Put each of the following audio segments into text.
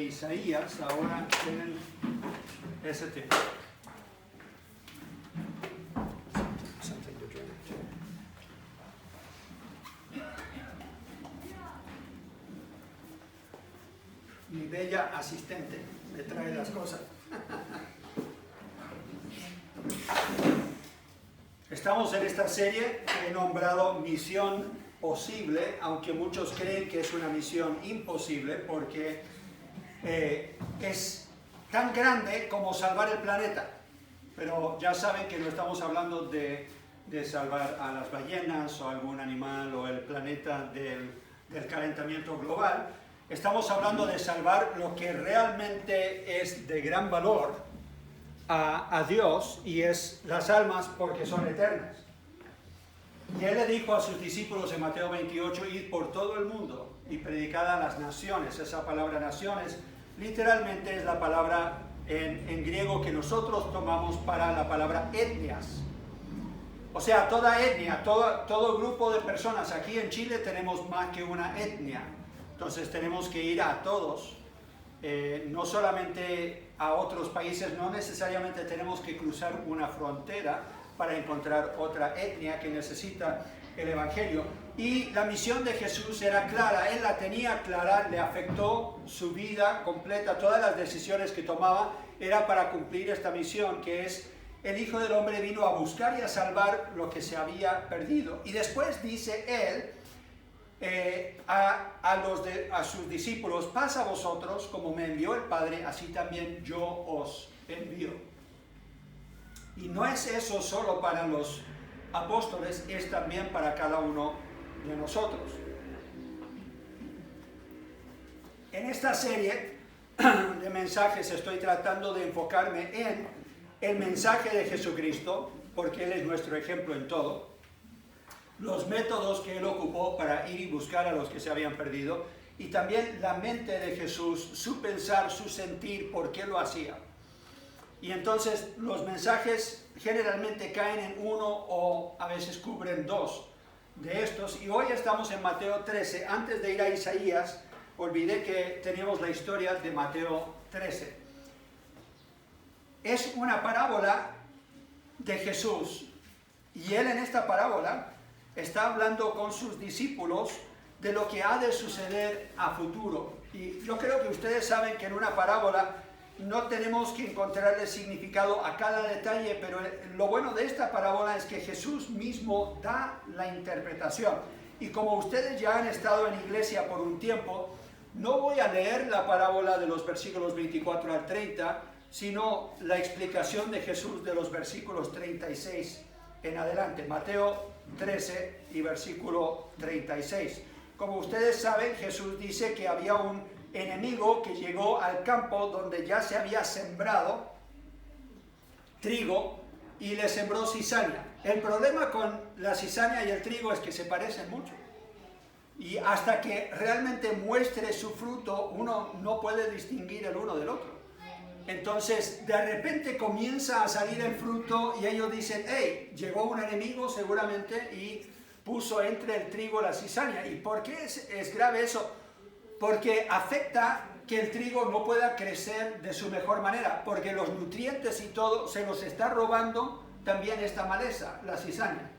Isaías, ahora tienen ese tema. Mi bella asistente me trae las cosas. Estamos en esta serie que he nombrado Misión Posible, aunque muchos creen que es una misión imposible porque es tan grande como salvar el planeta. Pero ya saben que no estamos hablando de salvar a las ballenas o algún animal o el planeta del calentamiento global. Estamos hablando de salvar lo que realmente es de gran valor a Dios, y es las almas, porque son eternas. Y Él le dijo a sus discípulos en Mateo 28, id por todo el mundo y predicad a las naciones. Esa palabra naciones literalmente es la palabra en griego que nosotros tomamos para la palabra etnias. O sea, toda etnia, todo grupo de personas. Aquí en Chile tenemos más que una etnia. Entonces tenemos que ir a todos, no solamente a otros países, no necesariamente tenemos que cruzar una frontera para encontrar otra etnia que necesita el Evangelio. Y la misión de Jesús era clara, Él la tenía clara, le afectó su vida completa, todas las decisiones que tomaba era para cumplir esta misión, que es: el Hijo del Hombre vino a buscar y a salvar lo que se había perdido. Y después dice Él, a sus discípulos: pasa a vosotros, como me envió el Padre, así también yo os envío. Y no es eso solo para los apóstoles, es también para cada uno de nosotros. En esta serie de mensajes estoy tratando de enfocarme en el mensaje de Jesucristo, porque Él es nuestro ejemplo en todo, los métodos que Él ocupó para ir y buscar a los que se habían perdido, y también la mente de Jesús, su pensar, su sentir, por qué lo hacía. Y entonces los mensajes generalmente caen en uno o a veces cubren dos de estos, y hoy estamos en Mateo 13. Antes de ir a Isaías, olvidé que teníamos la historia de Mateo 13. Es una parábola de Jesús, y Él en esta parábola está hablando con sus discípulos de lo que ha de suceder a futuro. Y yo creo que ustedes saben que en una parábola no tenemos que encontrarle significado a cada detalle, pero lo bueno de esta parábola es que Jesús mismo da la interpretación. Y como ustedes ya han estado en iglesia por un tiempo, no voy a leer la parábola de los versículos 24 al 30, sino la explicación de Jesús de los versículos 36 en adelante. Mateo 13 y versículo 36. Como ustedes saben, Jesús dice que había un enemigo que llegó al campo donde ya se había sembrado trigo y le sembró cizaña. El problema con la cizaña y el trigo es que se parecen mucho. Y hasta que realmente muestre su fruto, uno no puede distinguir el uno del otro. Entonces, de repente comienza a salir el fruto y ellos dicen: hey, llegó un enemigo seguramente y puso entre el trigo la cizaña. ¿Y por qué es grave eso? Porque afecta que el trigo no pueda crecer de su mejor manera, porque los nutrientes y todo se los está robando también esta maleza, la cizaña,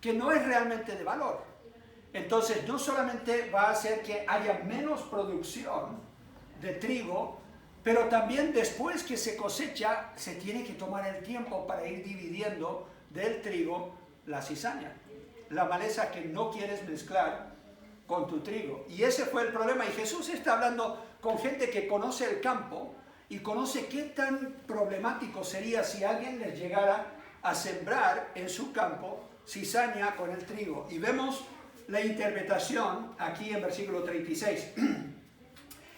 que no es realmente de valor. Entonces, no solamente va a hacer que haya menos producción de trigo, pero también después que se cosecha, se tiene que tomar el tiempo para ir dividiendo del trigo la cizaña, la maleza que no quieres mezclar con tu trigo. Y ese fue el problema. Y Jesús está hablando con gente que conoce el campo y conoce qué tan problemático sería si alguien les llegara a sembrar en su campo cizaña con el trigo. Y vemos la interpretación aquí en versículo 36.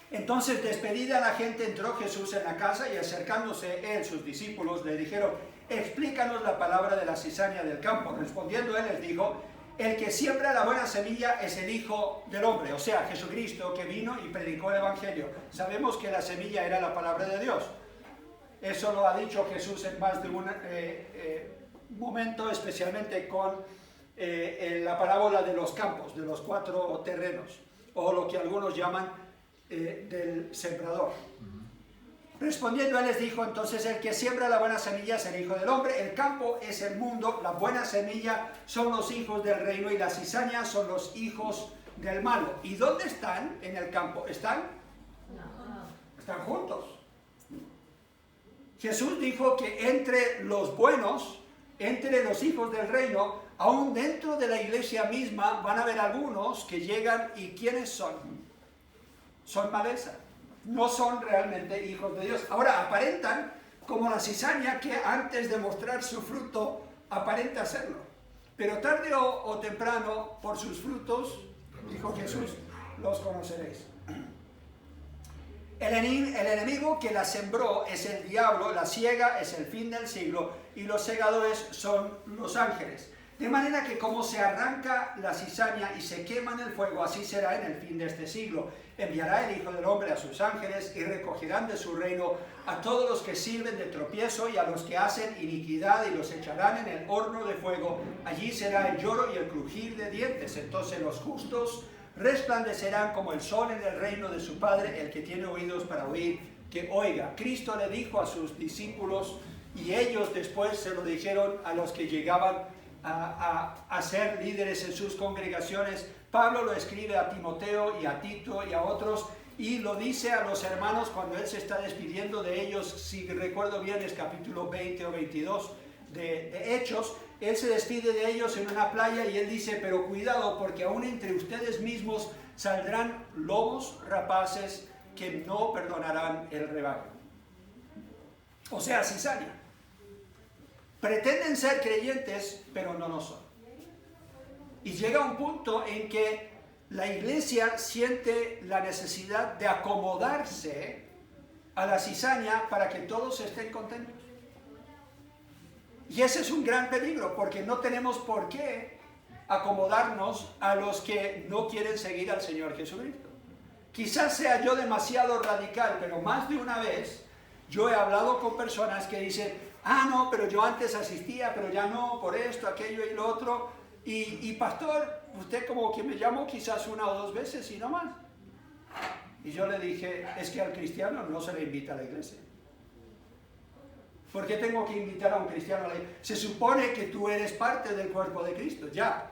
Entonces, despedida la gente, entró Jesús en la casa, y acercándose él, sus discípulos, le dijeron: explícanos la palabra de la cizaña del campo. Respondiendo él les dijo: el que siembra la buena semilla es el Hijo del Hombre, o sea, Jesucristo, que vino y predicó el Evangelio. Sabemos que la semilla era la palabra de Dios. Eso lo ha dicho Jesús en más de un momento, especialmente con la parábola de los campos, de los 4 terrenos, o lo que algunos llaman del sembrador. Respondiendo, él les dijo, entonces el que siembra la buena semilla es el Hijo del Hombre, el campo es el mundo, la buena semilla son los hijos del reino y las cizañas son los hijos del malo. ¿Y dónde están en el campo? ¿Están juntos? Jesús dijo que entre los buenos, entre los hijos del reino, aún dentro de la iglesia misma van a haber algunos que llegan y ¿quiénes son? Son maleza. No son realmente hijos de Dios. Ahora aparentan como la cizaña que antes de mostrar su fruto aparenta serlo. Pero tarde o temprano, por sus frutos, dijo Jesús, los conoceréis. El enemigo que la sembró es el diablo, la siega es el fin del siglo y los segadores son los ángeles. De manera que como se arranca la cizaña y se quema en el fuego, así será en el fin de este siglo. Enviará el Hijo del Hombre a sus ángeles y recogerán de su reino a todos los que sirven de tropiezo y a los que hacen iniquidad y los echarán en el horno de fuego. Allí será el lloro y el crujir de dientes. Entonces los justos resplandecerán como el sol en el reino de su Padre. El que tiene oídos para oír, que oiga. Cristo le dijo a sus discípulos y ellos después se lo dijeron a los que llegaban a ser líderes en sus congregaciones. Pablo lo escribe a Timoteo y a Tito y a otros y lo dice a los hermanos cuando él se está despidiendo de ellos. Si recuerdo bien es capítulo 20 o 22 de Hechos. Él se despide de ellos en una playa y él dice, pero cuidado porque aún entre ustedes mismos saldrán lobos rapaces que no perdonarán el rebaño. O sea, cizaña. Pretenden ser creyentes, pero no lo son. Y llega un punto en que la iglesia siente la necesidad de acomodarse a la cizaña para que todos estén contentos. Y ese es un gran peligro, porque no tenemos por qué acomodarnos a los que no quieren seguir al Señor Jesucristo. Quizás sea yo demasiado radical, pero más de una vez yo he hablado con personas que dicen, no, pero yo antes asistía, pero ya no, por esto, aquello y lo otro. Y pastor, usted como que me llamó quizás una o dos veces y no más. Y yo le dije, es que al cristiano no se le invita a la iglesia. ¿Por qué tengo que invitar a un cristiano a la iglesia? Se supone que tú eres parte del cuerpo de Cristo, ya.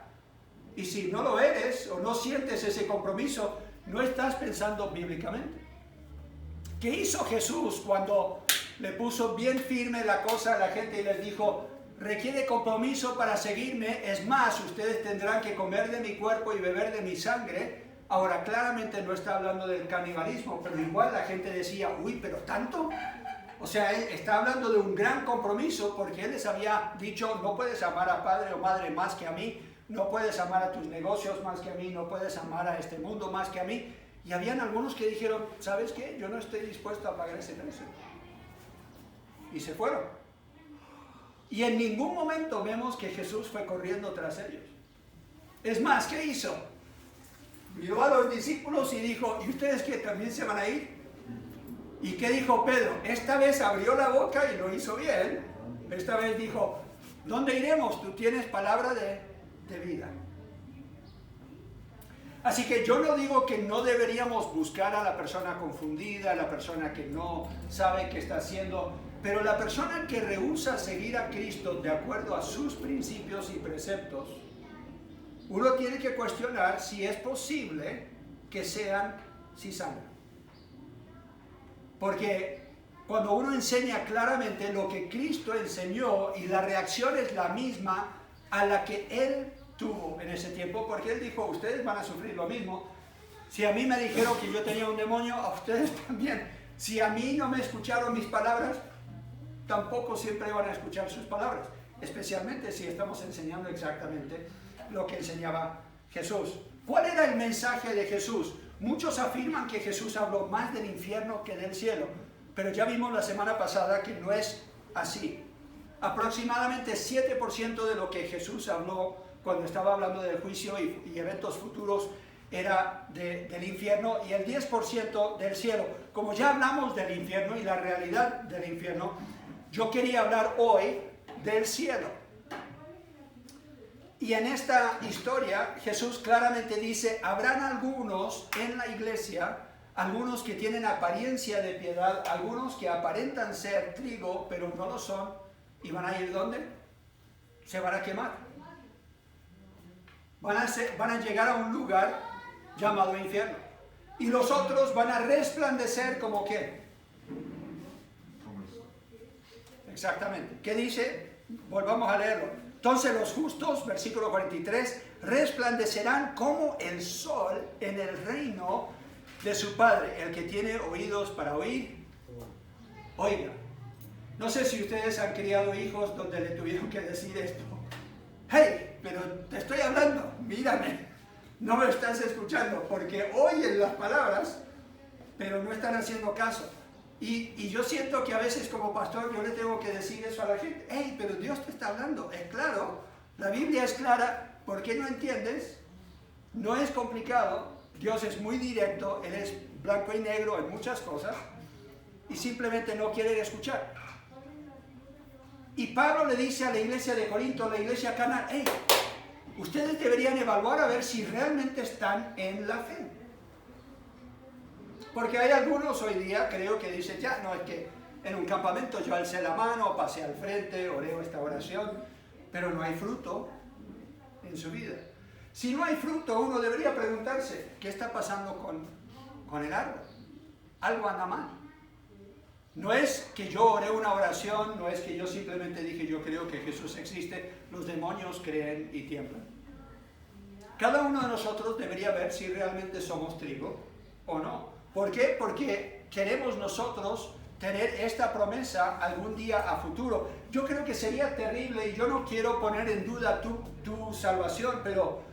Y si no lo eres o no sientes ese compromiso, no estás pensando bíblicamente. ¿Qué hizo Jesús cuando le puso bien firme la cosa a la gente y les dijo, requiere compromiso para seguirme, es más, ustedes tendrán que comer de mi cuerpo y beber de mi sangre? Ahora, claramente no está hablando del canibalismo, pero igual la gente decía, uy, ¿pero tanto? O sea, él está hablando de un gran compromiso porque él les había dicho, no puedes amar a padre o madre más que a mí, no puedes amar a tus negocios más que a mí, no puedes amar a este mundo más que a mí. Y habían algunos que dijeron, ¿sabes qué? Yo no estoy dispuesto a pagar ese precio. Y se fueron. Y en ningún momento vemos que Jesús fue corriendo tras ellos. Es más, ¿qué hizo? Miró a los discípulos y dijo, ¿y ustedes qué? ¿También se van a ir? ¿Y qué dijo Pedro? Esta vez abrió la boca y lo hizo bien. Esta vez dijo, ¿dónde iremos? Tú tienes palabra de vida. Así que yo no digo que no deberíamos buscar a la persona confundida, a la persona que no sabe qué está haciendo, pero la persona que rehúsa seguir a Cristo de acuerdo a sus principios y preceptos, uno tiene que cuestionar si es posible que sean cizaña. Porque cuando uno enseña claramente lo que Cristo enseñó y la reacción es la misma a la que Él tuvo en ese tiempo, porque Él dijo, ustedes van a sufrir lo mismo. Si a mí me dijeron que yo tenía un demonio, a ustedes también. Si a mí no me escucharon mis palabras, tampoco siempre van a escuchar sus palabras, especialmente si estamos enseñando exactamente lo que enseñaba Jesús. ¿Cuál era el mensaje de Jesús? Muchos afirman que Jesús habló más del infierno que del cielo, pero ya vimos la semana pasada que no es así. Aproximadamente 7% de lo que Jesús habló cuando estaba hablando del juicio y eventos futuros era del infierno y el 10% del cielo. Como ya hablamos del infierno y la realidad del infierno, yo quería hablar hoy del cielo. Y en esta historia Jesús claramente dice, habrán algunos en la iglesia algunos que tienen apariencia de piedad, algunos que aparentan ser trigo, pero no lo son, y van a ir ¿dónde? Se van a quemar. Van a llegar a un lugar llamado infierno. Y los otros van a resplandecer como ¿qué? Exactamente. ¿Qué dice? Volvamos a leerlo. Entonces los justos, versículo 43, resplandecerán como el sol en el reino de su Padre. El que tiene oídos para oír, oiga. No sé si ustedes han criado hijos donde le tuvieron que decir esto. Hey, pero te estoy hablando, mírame, no me estás escuchando, porque oyen las palabras, pero no están haciendo caso. Y yo siento que a veces como pastor yo le tengo que decir eso a la gente. Hey, pero Dios te está hablando, es claro, la Biblia es clara, ¿por qué no entiendes? No es complicado, Dios es muy directo, Él es blanco y negro en muchas cosas, y simplemente no quieren escuchar. Y Pablo le dice a la iglesia de Corinto, la iglesia carnal, hey, ustedes deberían evaluar a ver si realmente están en la fe. Porque hay algunos hoy día, creo que dicen, ya, no, es que en un campamento yo alcé la mano, pasé al frente, oré esta oración, pero no hay fruto en su vida. Si no hay fruto, uno debería preguntarse, ¿qué está pasando con el árbol? Algo anda mal. No es que yo oré una oración, no es que yo simplemente dije, yo creo que Jesús existe, los demonios creen y tiemblan. Cada uno de nosotros debería ver si realmente somos trigo o no. ¿Por qué? Porque queremos nosotros tener esta promesa algún día a futuro. Yo creo que sería terrible, y yo no quiero poner en duda tu salvación, pero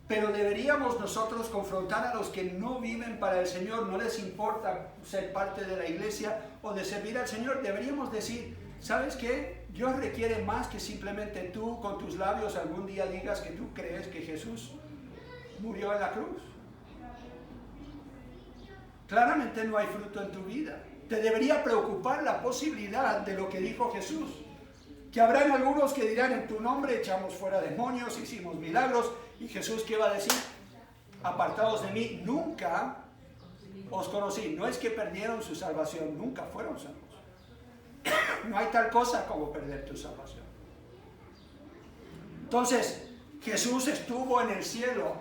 deberíamos nosotros confrontar a los que no viven para el Señor, no les importa ser parte de la iglesia o de servir al Señor. Deberíamos decir, ¿sabes qué? Dios requiere más que simplemente tú con tus labios algún día digas que tú crees que Jesús murió en la cruz. Claramente no hay fruto en tu vida. Te debería preocupar la posibilidad de lo que dijo Jesús. Que habrán algunos que dirán, en tu nombre echamos fuera demonios, hicimos milagros. Y Jesús, ¿qué va a decir? Apartados de mí, nunca os conocí. No es que perdieron su salvación, nunca fueron salvos. No hay tal cosa como perder tu salvación. Entonces, Jesús estuvo en el cielo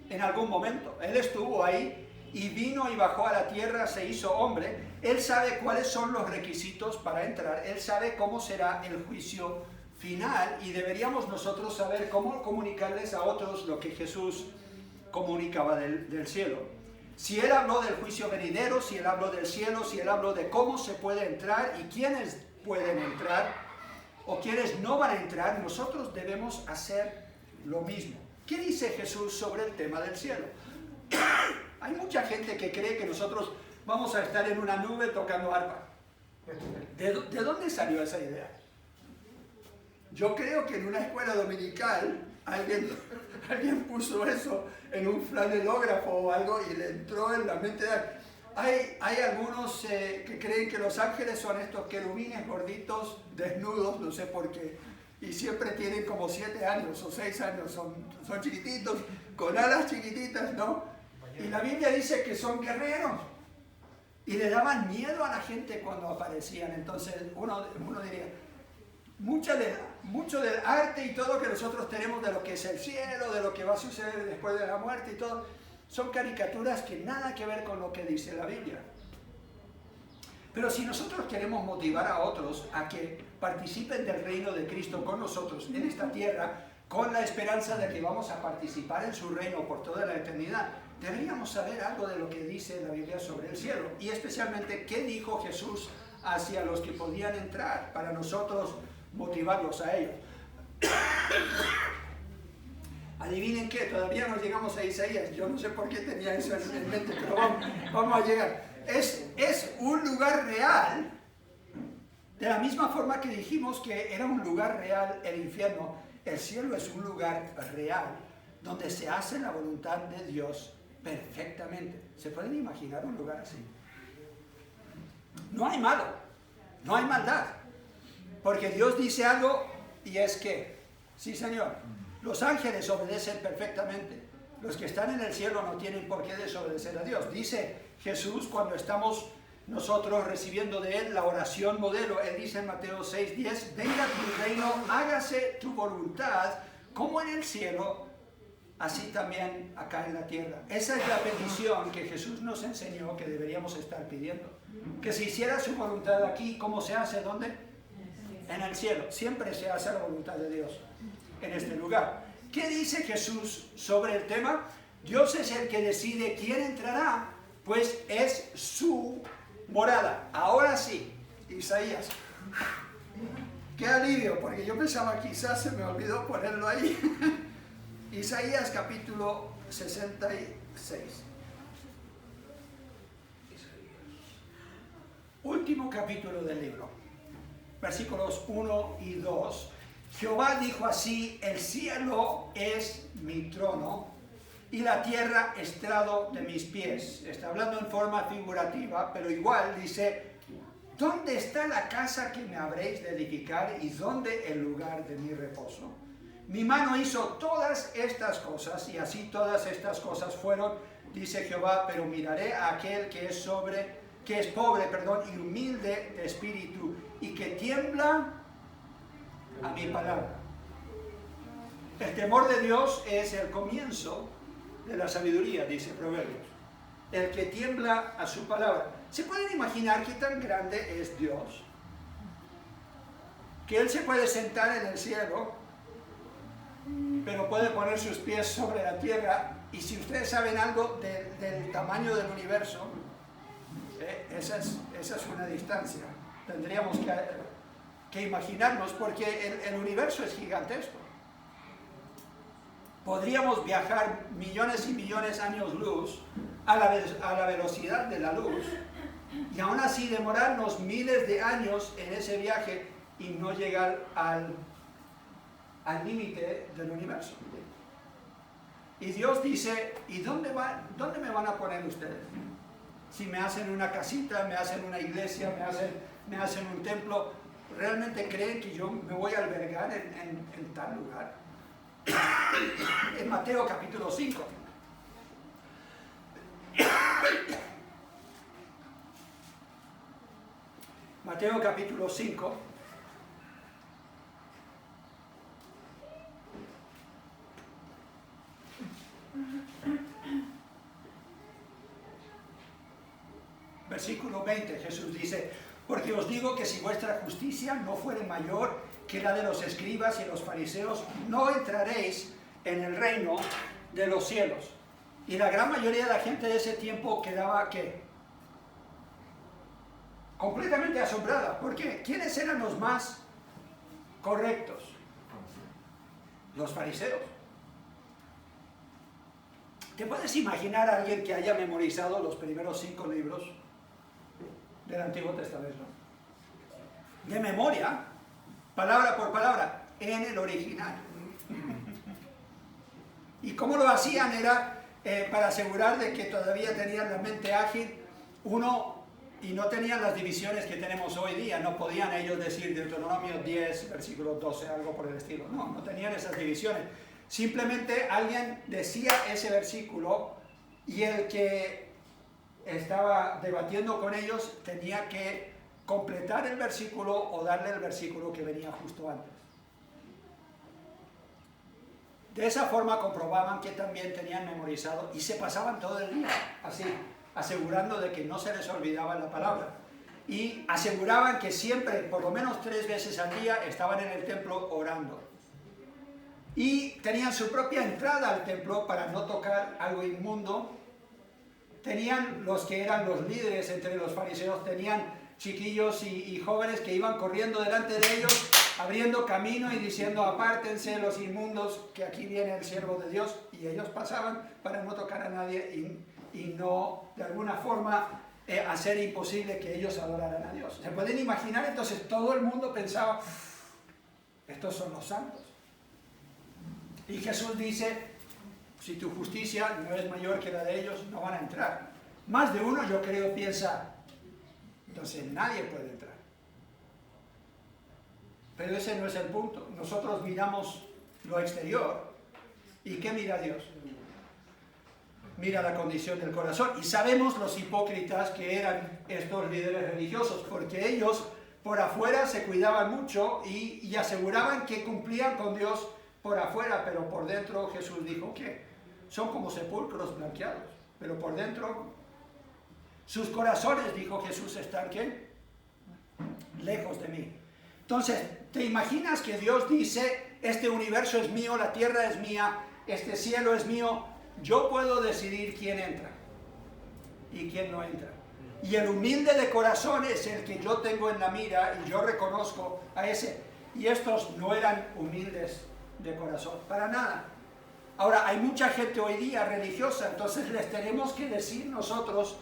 en algún momento. Él estuvo ahí y vino y bajó a la tierra, se hizo hombre. Él sabe cuáles son los requisitos para entrar. Él sabe cómo será el juicio final, y deberíamos nosotros saber cómo comunicarles a otros lo que Jesús comunicaba del cielo. Si Él habló del juicio venidero, si Él habló del cielo, si Él habló de cómo se puede entrar y quiénes pueden entrar o quiénes no van a entrar, nosotros debemos hacer lo mismo. ¿Qué dice Jesús sobre el tema del cielo? Hay mucha gente que cree que nosotros vamos a estar en una nube tocando arpa. ¿De dónde salió esa idea? Yo creo que en una escuela dominical alguien puso eso en un flanelógrafo o algo y le entró en la mente. Hay algunos que creen que los ángeles son estos querubines gorditos, desnudos, no sé por qué, y siempre tienen como 7 años o 6 años, son chiquititos, con alas chiquititas, ¿no? Y la Biblia dice que son guerreros y le daban miedo a la gente cuando aparecían. Entonces uno diría, mucho del arte y todo que nosotros tenemos de lo que es el cielo, de lo que va a suceder después de la muerte y todo, son caricaturas que nada que ver con lo que dice la Biblia. Pero si nosotros queremos motivar a otros a que participen del reino de Cristo con nosotros en esta tierra, con la esperanza de que vamos a participar en su reino por toda la eternidad, deberíamos saber algo de lo que dice la Biblia sobre el cielo, y especialmente qué dijo Jesús hacia los que podían entrar, para nosotros motivarlos a ellos. Adivinen qué, todavía no llegamos a Isaías. Yo no sé por qué tenía eso en mente, pero vamos a llegar. Es un lugar real, de la misma forma que dijimos que era un lugar real el infierno. El cielo es un lugar real donde se hace la voluntad de Dios perfectamente. ¿Se pueden imaginar un lugar así? No hay malo, no hay maldad, porque Dios dice algo y es que, sí Señor, los ángeles obedecen perfectamente. Los que están en el cielo no tienen por qué desobedecer a Dios. Dice Jesús cuando estamos nosotros recibiendo de Él la oración modelo. Él dice en Mateo 6:10, venga tu reino, hágase tu voluntad, como en el cielo, así también acá en la tierra. Esa es la petición que Jesús nos enseñó que deberíamos estar pidiendo. Que se hiciera su voluntad aquí, ¿cómo se hace? ¿Dónde? En el cielo. Siempre se hace la voluntad de Dios en este lugar. ¿Qué dice Jesús sobre el tema? Dios es el que decide quién entrará, pues es su morada. Ahora sí, Isaías. Qué alivio, porque yo pensaba quizás se me olvidó ponerlo ahí. Isaías capítulo 66. Último capítulo del libro. Versículos 1 y 2. Jehová dijo así, el cielo es mi trono y la tierra estrado de mis pies. Está hablando en forma figurativa, pero igual dice, ¿dónde está la casa que me habréis de edificar y dónde el lugar de mi reposo? Mi mano hizo todas estas cosas y así todas estas cosas fueron, dice Jehová, pero miraré a aquel que es pobre, y humilde de espíritu y que tiembla a mi palabra. El temor de Dios es el comienzo de la sabiduría, dice Proverbios. El que tiembla a su palabra. ¿Se pueden imaginar qué tan grande es Dios? Que Él se puede sentar en el cielo, pero puede poner sus pies sobre la tierra. Y si ustedes saben algo del tamaño del universo, esa es una distancia. Tendríamos que imaginarnos, porque el universo es gigantesco. Podríamos viajar millones y millones de años luz a la velocidad de la luz y aún así demorarnos miles de años en ese viaje y no llegar al límite del universo. Y Dios dice, ¿y dónde me van a poner ustedes? Si me hacen una casita, me hacen una iglesia, me hacen un templo, ¿realmente creen que yo me voy a albergar en tal lugar? En Mateo capítulo 5. Mateo capítulo 5. Versículo 20, Jesús dice, porque os digo que si vuestra justicia no fuere mayor que la de los escribas y los fariseos, no entraréis en el reino de los cielos. Y la gran mayoría de la gente de ese tiempo quedaba, ¿qué? Completamente asombrada. ¿Por qué? ¿Quiénes eran los más correctos? Los fariseos. ¿Te puedes imaginar a alguien que haya memorizado los primeros 5 libros del Antiguo Testamento? De memoria, palabra por palabra, en el original. ¿Y cómo lo hacían? Era para asegurar de que todavía tenían la mente ágil, y no tenían las divisiones que tenemos hoy día. No podían ellos decir Deuteronomio 10, versículo 12, algo por el estilo. No tenían esas divisiones. Simplemente alguien decía ese versículo y el que estaba debatiendo con ellos tenía que completar el versículo o darle el versículo que venía justo antes. De esa forma comprobaban que también tenían memorizado y se pasaban todo el día así, asegurando de que no se les olvidaba la palabra. Y aseguraban que siempre, por lo menos 3 veces al día, estaban en el templo orando. Y tenían su propia entrada al templo para no tocar algo inmundo. Tenían los que eran los líderes entre los fariseos, tenían chiquillos y jóvenes que iban corriendo delante de ellos, abriendo camino y diciendo, apártense los inmundos, que aquí viene el siervo de Dios. Y ellos pasaban para no tocar a nadie y no, de alguna forma, hacer imposible que ellos adoraran a Dios. ¿Se pueden imaginar? Entonces todo el mundo pensaba, estos son los santos. Y Jesús dice, si tu justicia no es mayor que la de ellos, no van a entrar. Más de uno, yo creo, piensa, entonces nadie puede entrar. Pero ese no es el punto. Nosotros miramos lo exterior. ¿Y qué mira Dios? mira la condición del corazón. Y sabemos los hipócritas que eran estos líderes religiosos, porque ellos por afuera se cuidaban mucho y aseguraban que cumplían con Dios por afuera, pero por dentro Jesús dijo que son como sepulcros blanqueados, pero por dentro sus corazones, dijo Jesús, están ¿qué? Lejos de mí. Entonces, ¿te imaginas que Dios dice, este universo es mío, la tierra es mía, este cielo es mío, yo puedo decidir quién entra y quién no entra? Y el humilde de corazón es el que yo tengo en la mira y yo reconozco a ese. Y estos no eran humildes de corazón, para nada. Ahora, hay mucha gente hoy día religiosa, entonces les tenemos que decir nosotros,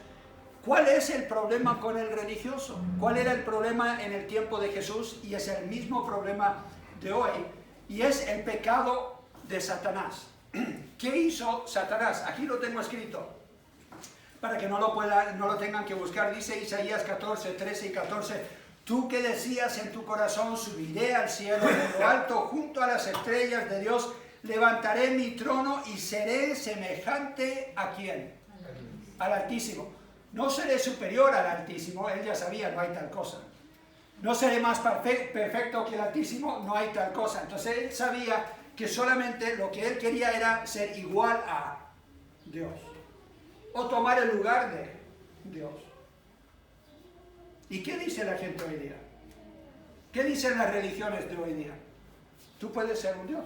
¿cuál es el problema con el religioso? ¿Cuál era el problema en el tiempo de Jesús? Y es el mismo problema de hoy. Y es el pecado de Satanás. ¿Qué hizo Satanás? Aquí lo tengo escrito, para que no lo tengan que buscar. Dice Isaías 14, 13 y 14. Tú que decías en tu corazón, subiré al cielo, de lo alto, junto a las estrellas de Dios, levantaré mi trono y seré semejante ¿a quién? Al Altísimo. No seré superior al Altísimo, él ya sabía, no hay tal cosa. No seré más perfecto que el Altísimo, no hay tal cosa. Entonces él sabía que solamente lo que él quería era ser igual a Dios, o tomar el lugar de Dios. ¿Y qué dice la gente hoy día? ¿Qué dicen las religiones de hoy día? Tú puedes ser un Dios.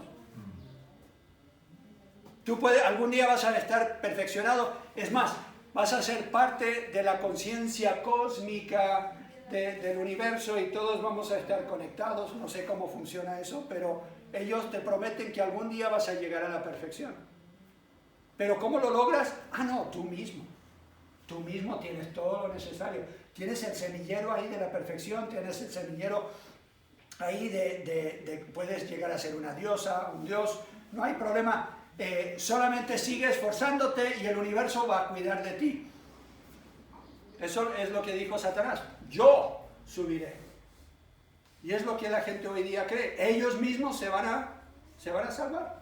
Algún día vas a estar perfeccionado. Es más, vas a ser parte de la conciencia cósmica del universo y todos vamos a estar conectados. No sé cómo funciona eso, pero ellos te prometen que algún día vas a llegar a la perfección. ¿Pero cómo lo logras? Ah, no, tú mismo. Tú mismo tienes todo lo necesario. Tienes el semillero ahí de la perfección, tienes el semillero ahí puedes llegar a ser una diosa, un dios. No hay problema. Solamente sigue esforzándote y el universo va a cuidar de ti. Eso es lo que dijo Satanás. Yo subiré. Y es lo que la gente hoy día cree. Ellos mismos se van a salvar.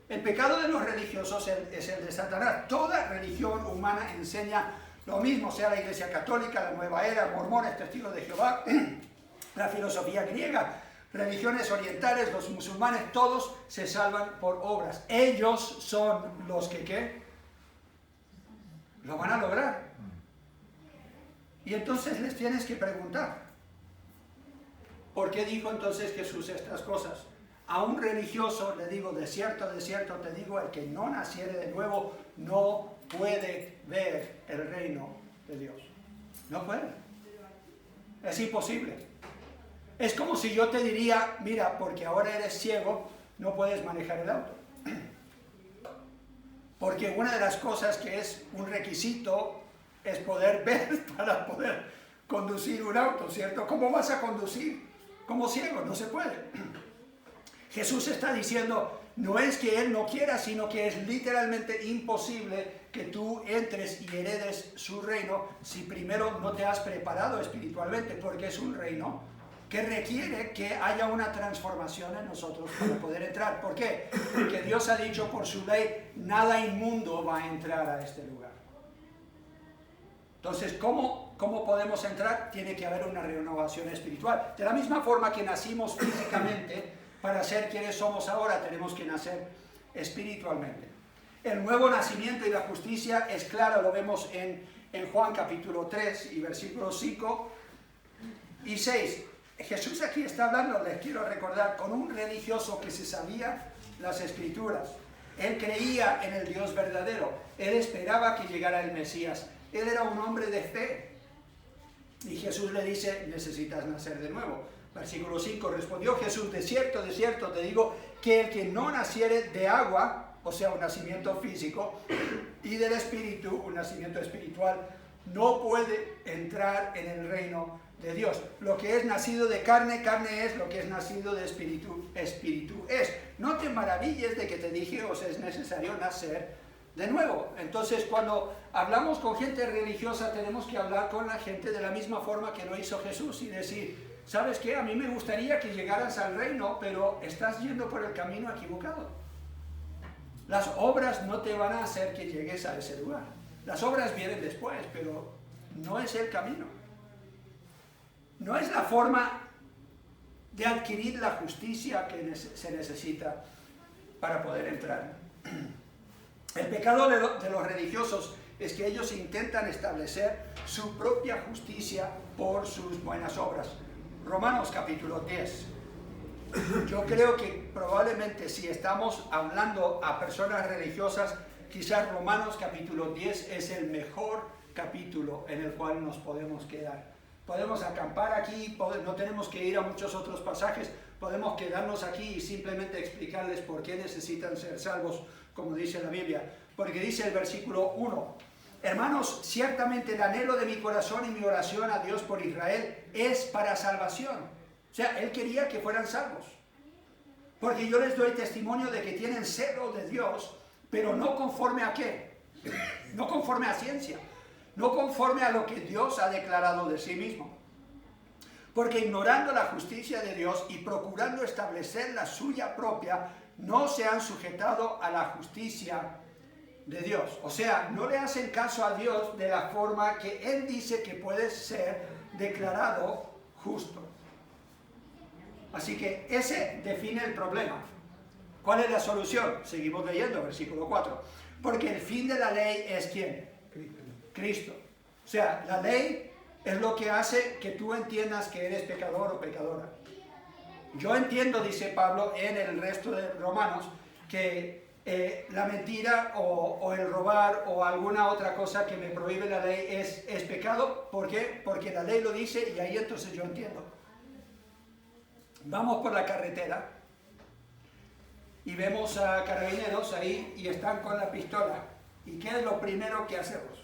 El pecado de los religiosos es el de Satanás. Toda religión humana enseña lo mismo, sea la Iglesia Católica, la Nueva Era, mormones, testigos de Jehová, la filosofía griega, religiones orientales, los musulmanes, todos se salvan por obras. Ellos son los que ¿qué? Lo van a lograr. Y entonces les tienes que preguntar, ¿por qué dijo entonces Jesús estas cosas? A un religioso le digo, de cierto te digo, el que no naciere de nuevo no puede ver el reino de Dios. No puede. Es imposible. Es como si yo te diría, mira, porque ahora eres ciego, no puedes manejar el auto. Porque una de las cosas que es un requisito es poder ver para poder conducir un auto, ¿cierto? ¿Cómo vas a conducir como ciego? No se puede. Jesús está diciendo, no es que Él no quiera, sino que es literalmente imposible que tú entres y heredes su reino si primero no te has preparado espiritualmente, porque es un reino que requiere que haya una transformación en nosotros para poder entrar. ¿Por qué? Porque Dios ha dicho por su ley, nada inmundo va a entrar a este lugar. Entonces, ¿cómo podemos entrar? Tiene que haber una renovación espiritual. De la misma forma que nacimos físicamente, para ser quienes somos ahora, tenemos que nacer espiritualmente. El nuevo nacimiento y la justicia es claro, lo vemos en Juan capítulo 3 y versículos 5 y 6. Jesús aquí está hablando, les quiero recordar, con un religioso que se sabía las Escrituras. Él creía en el Dios verdadero. Él esperaba que llegara el Mesías. Él era un hombre de fe. Y Jesús le dice, necesitas nacer de nuevo. Versículo 5, respondió Jesús, de cierto te digo, que el que no naciere de agua, o sea, un nacimiento físico, y del Espíritu, un nacimiento espiritual, no puede entrar en el reino de Dios. Lo que es nacido de carne, carne es; lo que es nacido de espíritu, espíritu es. No te maravilles de que te dije, os es necesario nacer de nuevo. Entonces, cuando hablamos con gente religiosa, tenemos que hablar con la gente de la misma forma que lo hizo Jesús y decir, ¿sabes qué? A mí me gustaría que llegaras al reino, pero estás yendo por el camino equivocado. Las obras no te van a hacer que llegues a ese lugar. Las obras vienen después, pero no es el camino. No es la forma de adquirir la justicia que se necesita para poder entrar. El pecado de los religiosos es que ellos intentan establecer su propia justicia por sus buenas obras. Romanos capítulo 10. Yo creo que probablemente si estamos hablando a personas religiosas, quizás Romanos capítulo 10 es el mejor capítulo en el cual nos podemos quedar. Podemos acampar aquí, no tenemos que ir a muchos otros pasajes, podemos quedarnos aquí y simplemente explicarles por qué necesitan ser salvos, como dice la Biblia. Porque dice el versículo 1, hermanos, ciertamente el anhelo de mi corazón y mi oración a Dios por Israel es para salvación. O sea, Él quería que fueran salvos. Porque yo les doy testimonio de que tienen celo de Dios, pero no conforme a qué. No conforme a ciencia. No conforme a lo que Dios ha declarado de sí mismo. Porque ignorando la justicia de Dios y procurando establecer la suya propia, no se han sujetado a la justicia de Dios. O sea, no le hacen caso a Dios de la forma que Él dice que puede ser declarado justo. Así que ese define el problema. ¿Cuál es la solución? Seguimos leyendo, versículo 4. Porque el fin de la ley es ¿quién? Cristo. O sea, la ley es lo que hace que tú entiendas que eres pecador o pecadora. Yo entiendo, dice Pablo en el resto de Romanos, que la mentira o el robar o alguna otra cosa que me prohíbe la ley es pecado. ¿Por qué? Porque la ley lo dice y ahí entonces yo entiendo. Vamos por la carretera y vemos a carabineros ahí y están con la pistola. ¿Y qué es lo primero que hacemos?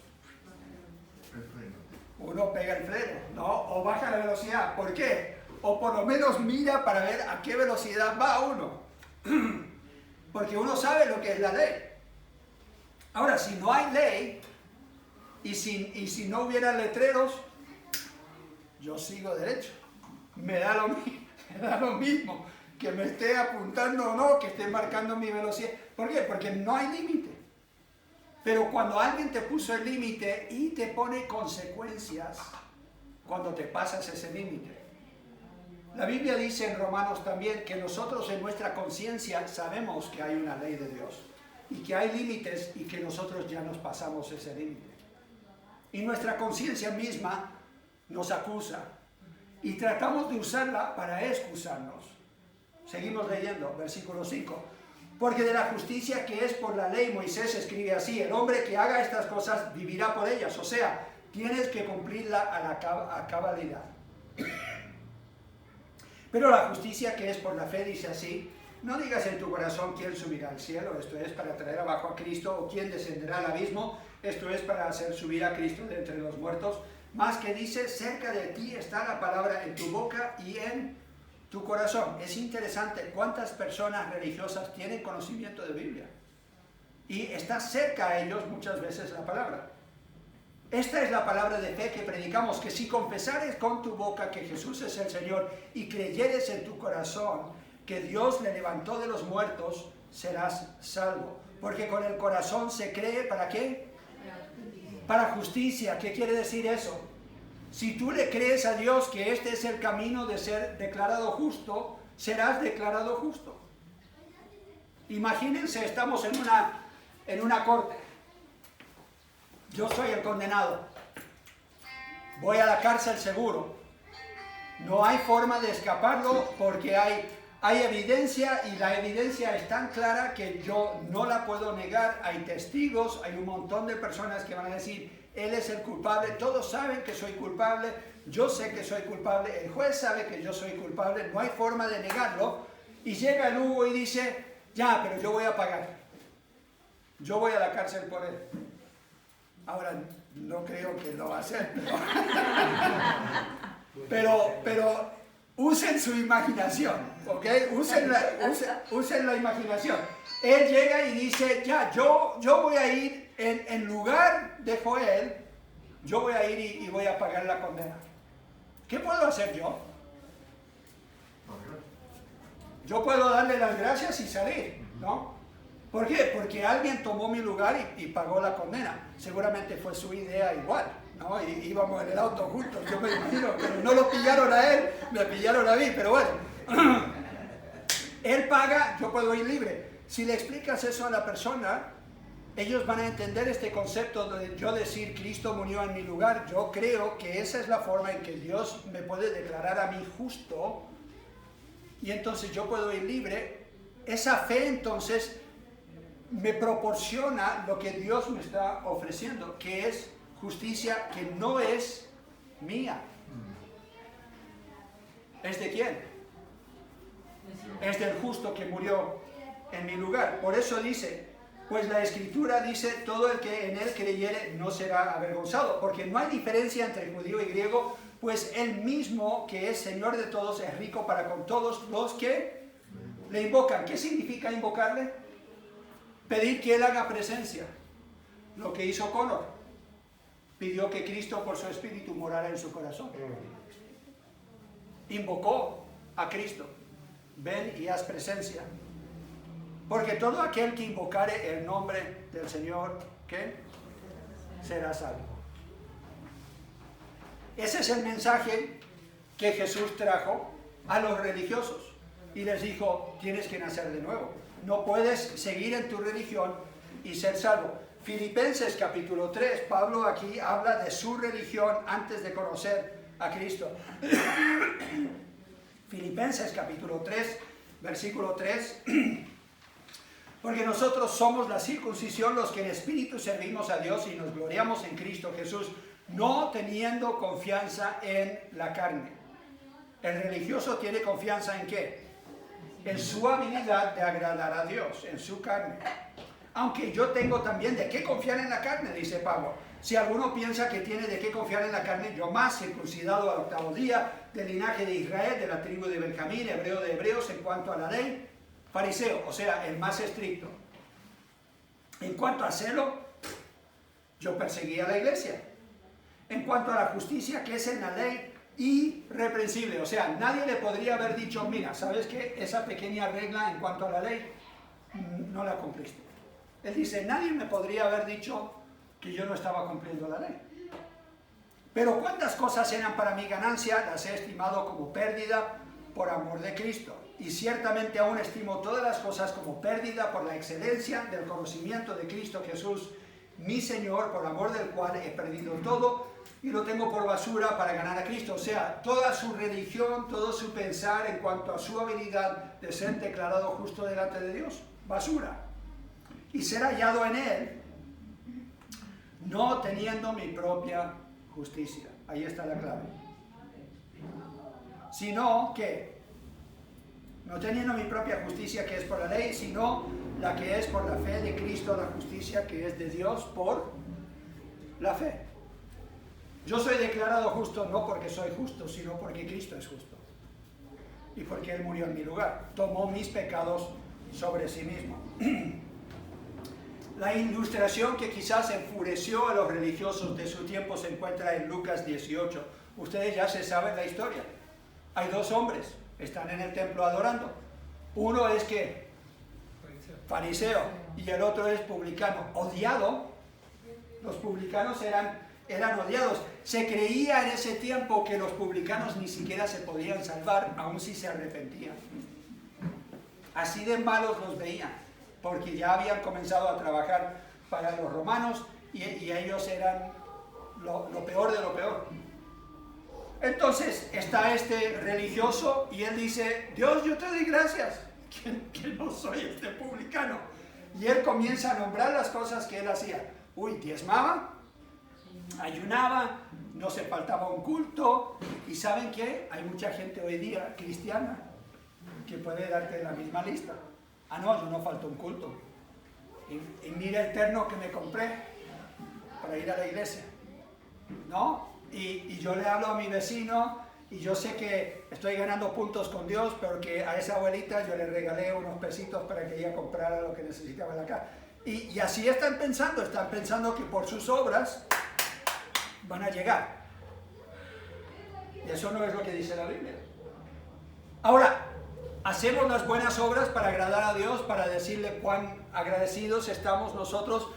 Uno pega el freno, ¿no? O baja la velocidad. ¿Por qué? O por lo menos mira para ver a qué velocidad va uno. Porque uno sabe lo que es la ley. Ahora, si no hay ley y si no hubiera letreros, yo sigo derecho. Me da lo mismo que me esté apuntando o no, que esté marcando mi velocidad. ¿Por qué? Porque no hay límite. Pero cuando alguien te puso el límite y te pone consecuencias cuando te pasas ese límite. La Biblia dice en Romanos también que nosotros en nuestra conciencia sabemos que hay una ley de Dios y que hay límites y que nosotros ya nos pasamos ese límite. Y nuestra conciencia misma nos acusa y tratamos de usarla para excusarnos. Seguimos leyendo, versículo 5. Porque de la justicia que es por la ley, Moisés escribe así: el hombre que haga estas cosas vivirá por ellas. O sea, tienes que cumplirla a cabalidad. Pero la justicia que es por la fe dice así: no digas en tu corazón quién subirá al cielo, esto es para traer abajo a Cristo, o quién descenderá al abismo, esto es para hacer subir a Cristo de entre los muertos. Más que dice, cerca de ti está la palabra en tu boca y en tu corazón. Es interesante cuántas personas religiosas tienen conocimiento de Biblia y está cerca a ellos muchas veces la palabra. Esta es la palabra de fe que predicamos, que si confesares con tu boca que Jesús es el Señor y creyeres en tu corazón que Dios le levantó de los muertos, serás salvo. Porque con el corazón se cree, ¿para qué? Para justicia. ¿Qué quiere decir eso? Si tú le crees a Dios que este es el camino de ser declarado justo, serás declarado justo. Imagínense, estamos en una corte. Yo soy el condenado. Voy a la cárcel seguro. No hay forma de escaparlo porque hay evidencia y la evidencia es tan clara que yo no la puedo negar. Hay testigos, hay un montón de personas que van a decir: él es el culpable, todos saben que soy culpable, yo sé que soy culpable, el juez sabe que yo soy culpable, no hay forma de negarlo. Y llega el Hugo y dice: ya, pero yo voy a pagar. Yo voy a la cárcel por él. Ahora, no creo que lo va a hacer, pero usen su imaginación, ¿ok? Usen la imaginación. Él llega y dice: ya, yo voy a ir en lugar de Joel, yo voy a ir y voy a pagar la condena. ¿Qué puedo hacer yo? Yo puedo darle las gracias y salir, ¿no? ¿Por qué? Porque alguien tomó mi lugar y pagó la condena. Seguramente fue su idea igual, ¿no? Y íbamos en el auto juntos, yo me imagino, pero no lo pillaron a él, me pillaron a mí, pero bueno. Él paga, yo puedo ir libre. Si le explicas eso a la persona, ellos van a entender este concepto de yo decir Cristo murió en mi lugar. Yo creo que esa es la forma en que Dios me puede declarar a mí justo y entonces yo puedo ir libre. Esa fe entonces me proporciona lo que Dios me está ofreciendo, que es justicia que no es mía. ¿Es de quién? Es del justo que murió en mi lugar. Por eso dice, pues la Escritura dice, todo el que en él creyere no será avergonzado, porque no hay diferencia entre judío y griego, pues él mismo que es Señor de todos es rico para con todos los que le invocan. ¿Qué significa invocarle? Pedir que él haga presencia. Lo que hizo Connor, pidió que Cristo por su Espíritu morara en su corazón. Invocó a Cristo. Ven y haz presencia. Porque todo aquel que invocare el nombre del Señor, ¿qué? Será salvo. Ese es el mensaje que Jesús trajo a los religiosos. Y les dijo, tienes que nacer de nuevo. No puedes seguir en tu religión y ser salvo. Filipenses capítulo 3, Pablo aquí habla de su religión antes de conocer a Cristo. Filipenses capítulo 3, versículo 3. Porque nosotros somos la circuncisión, los que en espíritu servimos a Dios y nos gloriamos en Cristo Jesús, no teniendo confianza en la carne. El religioso tiene confianza ¿en qué? En su habilidad de agradar a Dios, en su carne. Aunque yo tengo también de qué confiar en la carne, dice Pablo. Si alguno piensa que tiene de qué confiar en la carne, yo más, circuncidado al 8º día, del linaje de Israel, de la tribu de Benjamín, hebreo de hebreos, en cuanto a la ley, fariseo, o sea, el más estricto. En cuanto a celo, yo perseguía a la iglesia. En cuanto a la justicia que es en la ley, irreprensible. O sea, nadie le podría haber dicho, mira, ¿sabes qué? Esa pequeña regla en cuanto a la ley, no la cumpliste. Él dice, nadie me podría haber dicho que yo no estaba cumpliendo la ley. Pero cuántas cosas eran para mi ganancia, las he estimado como pérdida por amor de Cristo. Y ciertamente aún estimo todas las cosas como pérdida por la excelencia del conocimiento de Cristo Jesús, mi Señor, por amor del cual he perdido todo y lo tengo por basura para ganar a Cristo. O sea, toda su religión, todo su pensar en cuanto a su habilidad de ser declarado justo delante de Dios, basura. Y ser hallado en Él, no teniendo mi propia justicia. Ahí está la clave. Sino que, no teniendo mi propia justicia que es por la ley, sino la que es por la fe de Cristo, la justicia que es de Dios por la fe. Yo soy declarado justo no porque soy justo, sino porque Cristo es justo. Y porque Él murió en mi lugar. Tomó mis pecados sobre sí mismo. La ilustración que quizás enfureció a los religiosos de su tiempo se encuentra en Lucas 18. Ustedes ya se saben la historia. Hay dos hombres, están en el templo adorando. Uno es que fariseo y el otro es publicano, odiado. Los publicanos eran odiados. Se creía en ese tiempo que los publicanos ni siquiera se podían salvar, aun si se arrepentían. Así de malos los veían, porque ya habían comenzado a trabajar para los romanos y ellos eran lo peor de lo peor. Entonces está este religioso y él dice, Dios, yo te doy gracias, que no soy este publicano. Y él comienza a nombrar las cosas que él hacía. Diezmaba, ayunaba, no se faltaba un culto. ¿Y saben qué? Hay mucha gente hoy día cristiana que puede darte la misma lista. No, yo no falto un culto. Y mira el terno que me compré para ir a la iglesia. ¿No? Y yo le hablo a mi vecino y yo sé que estoy ganando puntos con Dios, pero que a esa abuelita yo le regalé unos pesitos para que ella comprara lo que necesitaba en la casa. Y así están pensando que por sus obras van a llegar. Y eso no es lo que dice la Biblia. Ahora, hacemos las buenas obras para agradar a Dios, para decirle cuán agradecidos estamos nosotros,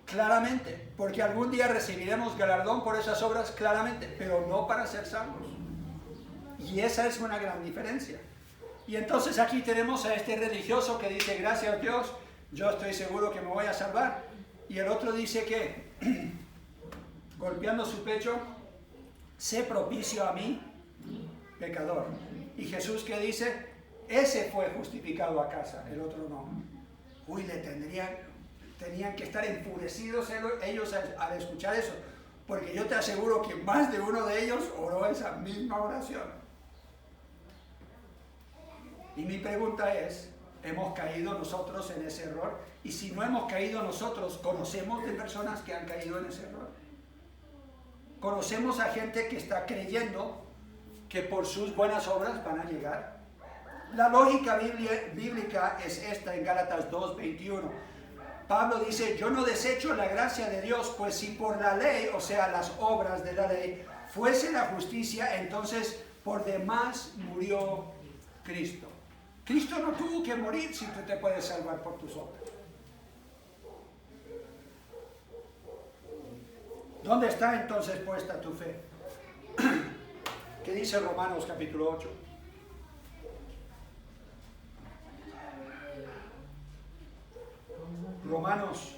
claramente, porque algún día recibiremos galardón por esas obras, claramente, pero no para ser salvos. Y esa es una gran diferencia. Y entonces aquí tenemos a este religioso que dice, gracias a Dios, yo estoy seguro que me voy a salvar. Y el otro dice que, golpeando su pecho, sé propicio a mí, pecador. Y Jesús, ¿qué dice? Ese fue justificado a casa, el otro no. Uy, tenían que estar enfurecidos ellos al escuchar eso, porque yo te aseguro que más de uno de ellos oró esa misma oración. Y mi pregunta es, ¿hemos caído nosotros en ese error? Y si no hemos caído nosotros, ¿conocemos de personas que han caído en ese error? ¿Conocemos a gente que está creyendo que por sus buenas obras van a llegar? La lógica bíblica es esta en Gálatas 2:21. Pablo dice, yo no desecho la gracia de Dios, pues si por la ley, o sea, las obras de la ley, fuese la justicia, entonces por demás murió Cristo. Cristo no tuvo que morir si tú te puedes salvar por tus obras. ¿Dónde está entonces puesta tu fe? ¿Qué dice Romanos capítulo 8? Romanos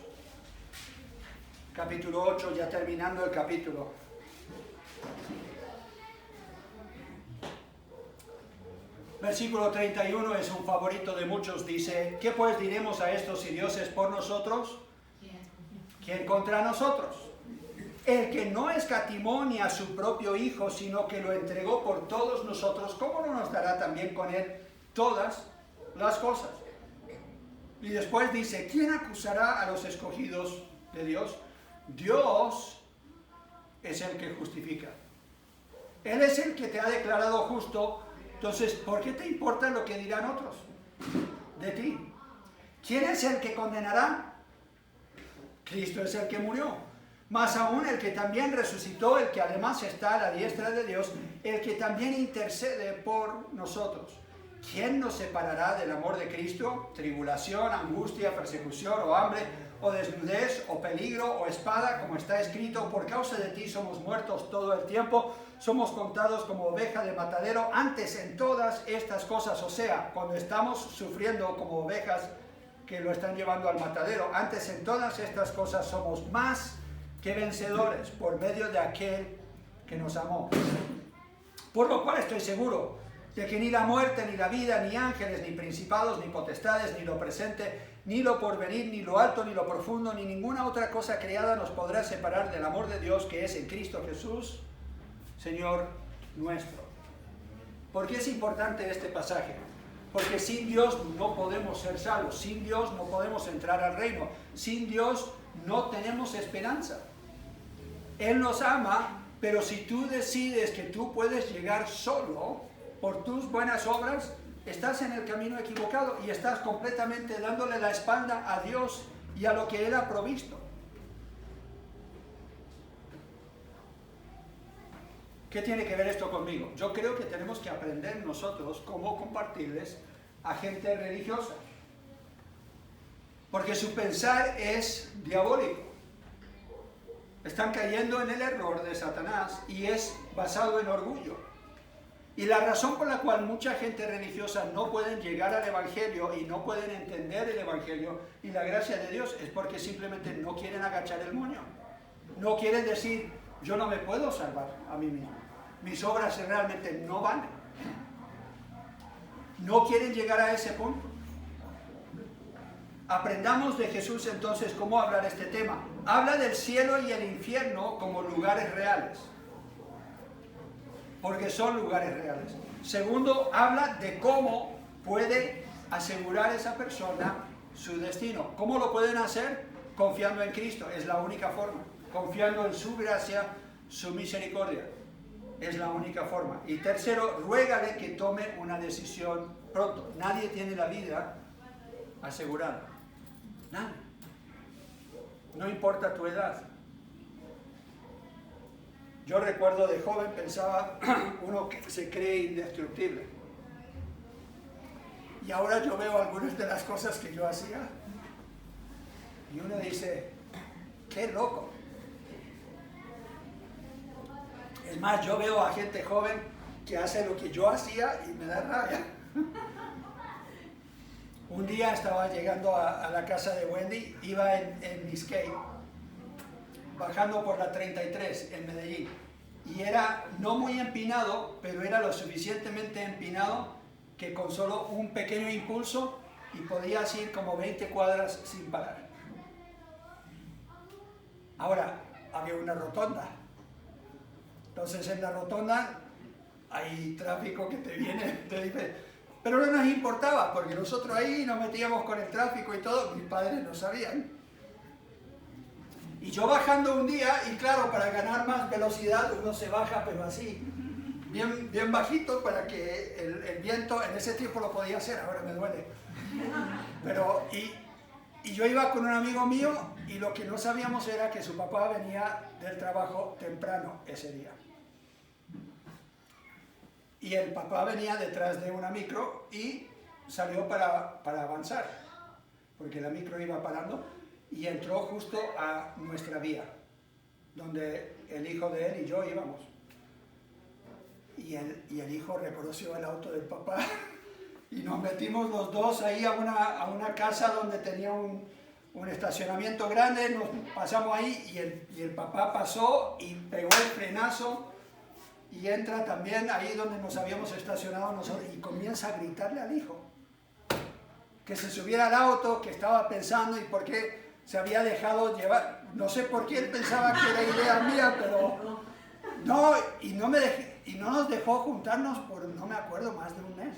capítulo 8, ya terminando el capítulo. Versículo 31 es un favorito de muchos, dice, ¿qué pues diremos a esto si Dios es por nosotros? ¿Quién contra nosotros? El que no escatimó ni a su propio Hijo, sino que lo entregó por todos nosotros, ¿cómo no nos dará también con Él todas las cosas? Y después dice, ¿quién acusará a los escogidos de Dios? Dios es el que justifica. Él es el que te ha declarado justo. Entonces, ¿por qué te importa lo que dirán otros de ti? ¿Quién es el que condenará? Cristo es el que murió. Más aún el que también resucitó, el que además está a la diestra de Dios, el que también intercede por nosotros. ¿Quién nos separará del amor de Cristo? Tribulación, angustia, persecución o hambre, o desnudez, o peligro, o espada, como está escrito, por causa de ti somos muertos todo el tiempo, somos contados como oveja de matadero. Antes en todas estas cosas, o sea, cuando estamos sufriendo como ovejas que lo están llevando al matadero, antes en todas estas cosas somos más que vencedores por medio de aquel que nos amó. Por lo cual estoy seguro de que ni la muerte, ni la vida, ni ángeles, ni principados, ni potestades, ni lo presente, ni lo porvenir, ni lo alto, ni lo profundo, ni ninguna otra cosa creada nos podrá separar del amor de Dios que es en Cristo Jesús, Señor nuestro. ¿Por qué es importante este pasaje? Porque sin Dios no podemos ser salvos, sin Dios no podemos entrar al reino, sin Dios no tenemos esperanza. Él nos ama, pero si tú decides que tú puedes llegar solo por tus buenas obras, estás en el camino equivocado y estás completamente dándole la espalda a Dios y a lo que Él ha provisto. ¿Qué tiene que ver esto conmigo? Yo creo que tenemos que aprender nosotros cómo compartirles a gente religiosa, porque su pensar es diabólico. Están cayendo en el error de Satanás y es basado en orgullo. Y la razón por la cual mucha gente religiosa no pueden llegar al Evangelio y no pueden entender el Evangelio y la gracia de Dios es porque simplemente no quieren agachar el moño. No quieren decir, yo no me puedo salvar a mí mismo. Mis obras realmente no valen. No quieren llegar a ese punto. Aprendamos de Jesús entonces cómo hablar este tema. Habla del cielo y el infierno como lugares reales, porque son lugares reales. Segundo, habla de cómo puede asegurar esa persona su destino. ¿Cómo lo pueden hacer? Confiando en Cristo, es la única forma. Confiando en su gracia, su misericordia, es la única forma. Y tercero, ruégale que tome una decisión pronto. Nadie tiene la vida asegurada. Nadie. No importa tu edad. Yo recuerdo de joven pensaba, uno que se cree indestructible. Y ahora yo veo algunas de las cosas que yo hacía. Y uno dice, qué loco. Es más, yo veo a gente joven que hace lo que yo hacía y me da rabia. Un día estaba llegando a la casa de Wendy, iba en mi skate, bajando por la 33 en Medellín. Y era no muy empinado, pero era lo suficientemente empinado que con solo un pequeño impulso y podías ir como 20 cuadras sin parar. Ahora, había una rotonda. Entonces en la rotonda hay tráfico que te viene, te dice, pero no nos importaba, porque nosotros ahí nos metíamos con el tráfico y todo, mis padres no sabían. Y yo bajando un día, y claro, para ganar más velocidad uno se baja, pero así, bien bajito, para que el viento, en ese tiempo lo podía hacer, ahora me duele. Pero, y yo iba con un amigo mío, y lo que no sabíamos era que su papá venía del trabajo temprano ese día. Y el papá venía detrás de una micro y salió para avanzar, porque la micro iba parando y entró justo a nuestra vía, donde el hijo de él y yo íbamos. Y el hijo reconoció el auto del papá y nos metimos los dos ahí a una casa donde tenía un estacionamiento grande, nos pasamos ahí y el papá pasó y pegó el frenazo. Y entra también ahí donde nos habíamos estacionado nosotros y comienza a gritarle al hijo que se subiera al auto, que estaba pensando y por qué se había dejado llevar. No sé por qué él pensaba que era idea mía, pero no, y no nos dejó juntarnos por, no me acuerdo, más de un mes.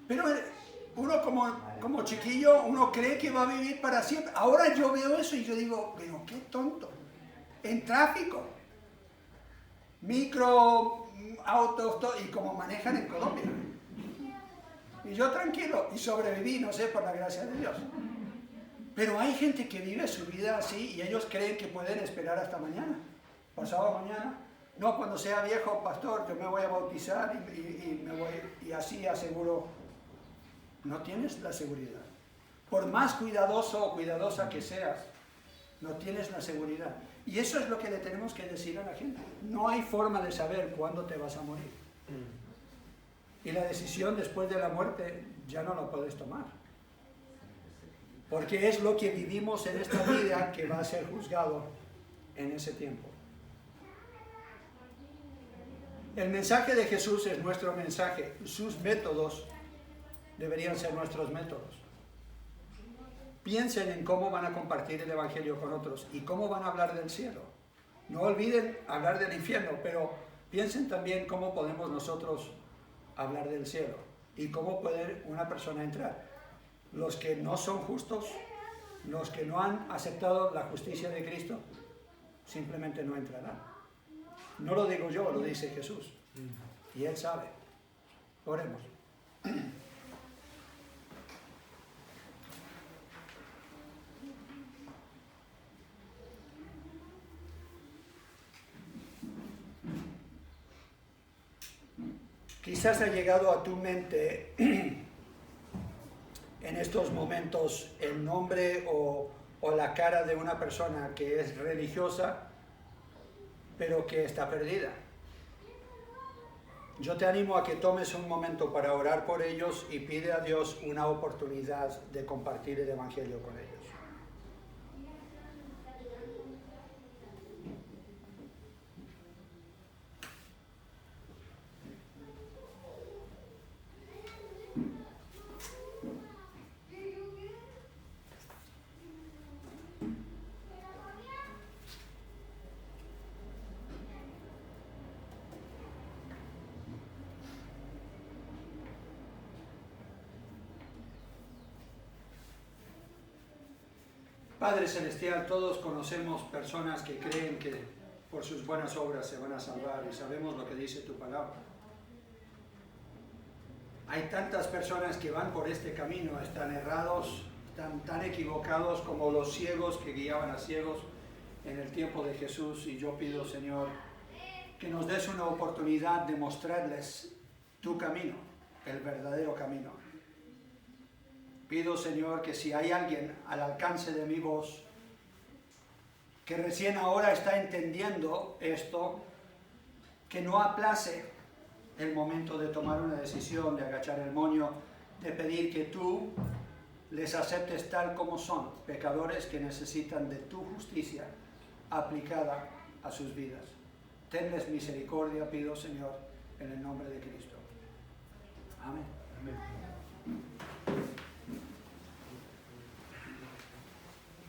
Pero uno como chiquillo, uno cree que va a vivir para siempre. Ahora yo veo eso y yo digo, pero qué tonto. En tráfico. Micro, autos, y como manejan en Colombia. Y yo tranquilo, y sobreviví, no sé, por la gracia de Dios. Pero hay gente que vive su vida así y ellos creen que pueden esperar hasta mañana, pasado mañana. No, cuando sea viejo, pastor, yo me voy a bautizar y me voy, y así aseguro. No tienes la seguridad. Por más cuidadoso o cuidadosa que seas, no tienes la seguridad. Y eso es lo que le tenemos que decir a la gente. No hay forma de saber cuándo te vas a morir. Y la decisión después de la muerte ya no la puedes tomar. Porque es lo que vivimos en esta vida que va a ser juzgado en ese tiempo. El mensaje de Jesús es nuestro mensaje. Sus métodos deberían ser nuestros métodos. Piensen en cómo van a compartir el Evangelio con otros y cómo van a hablar del cielo. No olviden hablar del infierno, pero piensen también cómo podemos nosotros hablar del cielo y cómo puede una persona entrar. Los que no son justos, los que no han aceptado la justicia de Cristo, simplemente no entrarán. No lo digo yo, lo dice Jesús. Y Él sabe. Oremos. Quizás ha llegado a tu mente en estos momentos el nombre o la cara de una persona que es religiosa, pero que está perdida. Yo te animo a que tomes un momento para orar por ellos y pide a Dios una oportunidad de compartir el Evangelio con ellos. Padre Celestial, todos conocemos personas que creen que por sus buenas obras se van a salvar y sabemos lo que dice tu palabra. Hay tantas personas que van por este camino, están errados, están tan equivocados como los ciegos que guiaban a ciegos en el tiempo de Jesús, y yo pido, Señor, que nos des una oportunidad de mostrarles tu camino, el verdadero camino. Pido, Señor, que si hay alguien al alcance de mi voz que recién ahora está entendiendo esto, que no aplace el momento de tomar una decisión, de agachar el moño, de pedir que tú les aceptes tal como son, pecadores que necesitan de tu justicia aplicada a sus vidas. Tenles misericordia, pido, Señor, en el nombre de Cristo.